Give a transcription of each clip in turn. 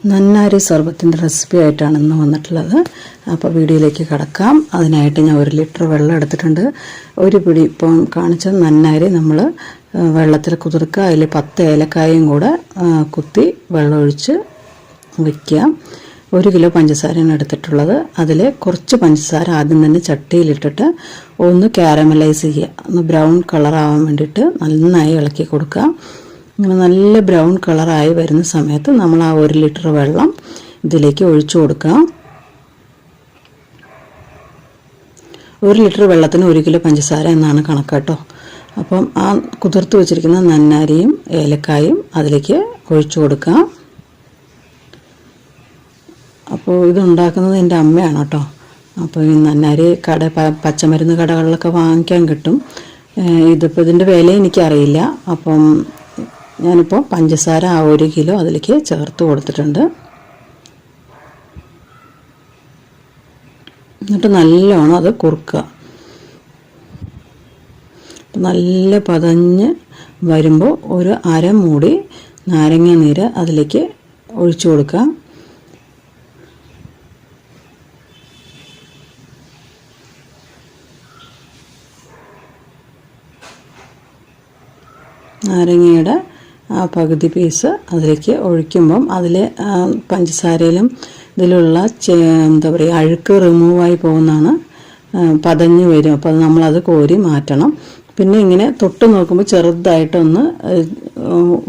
നന്നാരി സർബത്തിൻ്റെ recipe ആയിട്ടാണ് ഇന്ന് വന്നിട്ടുള്ളത്. അപ്പോൾ വീഡിയോയിലേക്ക് കടക്കാം. അതിനായിട്ട് ഞാൻ 1 ലിറ്റർ വെള്ളം എടുത്തിട്ടുണ്ട്. ഒരു പിടി ഇപ്പം കാണിച്ച നന്നാരി നമ്മൾ വെള്ളത്തിൽ കുതിർക്കുക. അതിൽ 10 ഏലക്കായും കൂടെ കുത്തി വെള്ളമൊഴിച്ച് വയ്ക്കുക. 1 കിലോ പഞ്ചസാരയാണ് എടുത്തിട്ടുള്ളത്. അതിൽ കുറച്ച് പഞ്ചസാര ആദ്യം തന്നെ ചട്ടിയിലിട്ടിട്ട് ഒന്ന് കാരമലൈസ് ചെയ്യുക. ഒന്ന് ബ്രൗൺ കളറാവാൻ വേണ്ടിയിട്ട് നന്നായി ഇളക്കി കൊടുക്കുക. ഇങ്ങനെ നല്ല ബ്രൗൺ കളറായി വരുന്ന സമയത്ത് നമ്മൾ ആ 1 ലിറ്റർ വെള്ളം ഇതിലേക്ക് ഒഴിച്ചു കൊടുക്കുക. 1 ലിറ്റർ വെള്ളത്തിന് 1 കിലോ പഞ്ചസാര എന്നാണ് കണക്ക് കേട്ടോ. അപ്പം ആ കുതിർത്ത് വെച്ചിരിക്കുന്ന നന്നാരിയും ഏലക്കായും അതിലേക്ക് ഒഴിച്ചു കൊടുക്കുക. അപ്പോൾ ഇതുണ്ടാക്കുന്നത് എൻ്റെ അമ്മയാണ് കേട്ടോ. അപ്പോൾ ഈ നന്നാരി പച്ചമരുന്ന് കടകളിലൊക്കെ വാങ്ങിക്കാൻ കിട്ടും. ഇതിൻ്റെ വില എനിക്കറിയില്ല. അപ്പം ഞാനിപ്പോൾ പഞ്ചസാര ആ 1 കിലോ അതിലേക്ക് ചേർത്ത് കൊടുത്തിട്ടുണ്ട്. എന്നിട്ട് നല്ലോണം അത് കുറുക്കുക. നല്ല പതഞ്ഞ് വരുമ്പോൾ ഒരു അരമൂടി നാരങ്ങ നീര് അതിലേക്ക് ഒഴിച്ചു കൊടുക്കുക. നാരങ്ങയുടെ ആ പകുതി പീസ് അതിലേക്ക് ഒഴിക്കുമ്പം അതിൽ പഞ്ചസാരയിലും ഇതിലുള്ള എന്താ പറയുക അഴുക്ക് റിമൂവായി പോകുന്നതാണ്, പതഞ്ഞ് വരും. അപ്പോൾ നമ്മളത് കോരി മാറ്റണം. പിന്നെ ഇങ്ങനെ തൊട്ട് നോക്കുമ്പോൾ ചെറുതായിട്ടൊന്ന്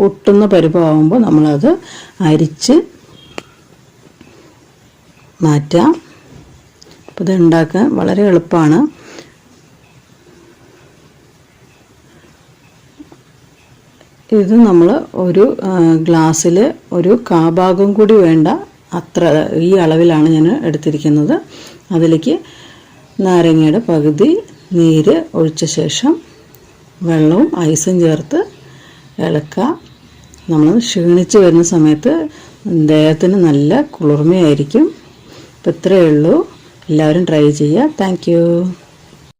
ഒട്ടുന്ന പരുവമാകുമ്പോൾ നമ്മളത് അരിച്ച് മാറ്റാം. അപ്പോൾ ഇത് ഉണ്ടാക്കാൻ വളരെ എളുപ്പമാണ്. ഇത് നമ്മൾ ഒരു ഗ്ലാസ്സിൽ ഒരു കാഭാഗം കൂടി വേണ്ട അത്ര ഈ അളവിലാണ് ഞാൻ എടുത്തിരിക്കുന്നത്. അതിലേക്ക് നാരങ്ങയുടെ പകുതി നീര് ഒഴിച്ച ശേഷം വെള്ളവും ഐസും ചേർത്ത് ഇളക്കുക. നമ്മൾ ക്ഷീണിച്ച് വരുന്ന സമയത്ത് ദേഹത്തിന് നല്ല കുളിർമയായിരിക്കും. അപ്പോൾ ഇത്രയേ ഉള്ളൂ. എല്ലാവരും ട്രൈ ചെയ്യുക. Thank you.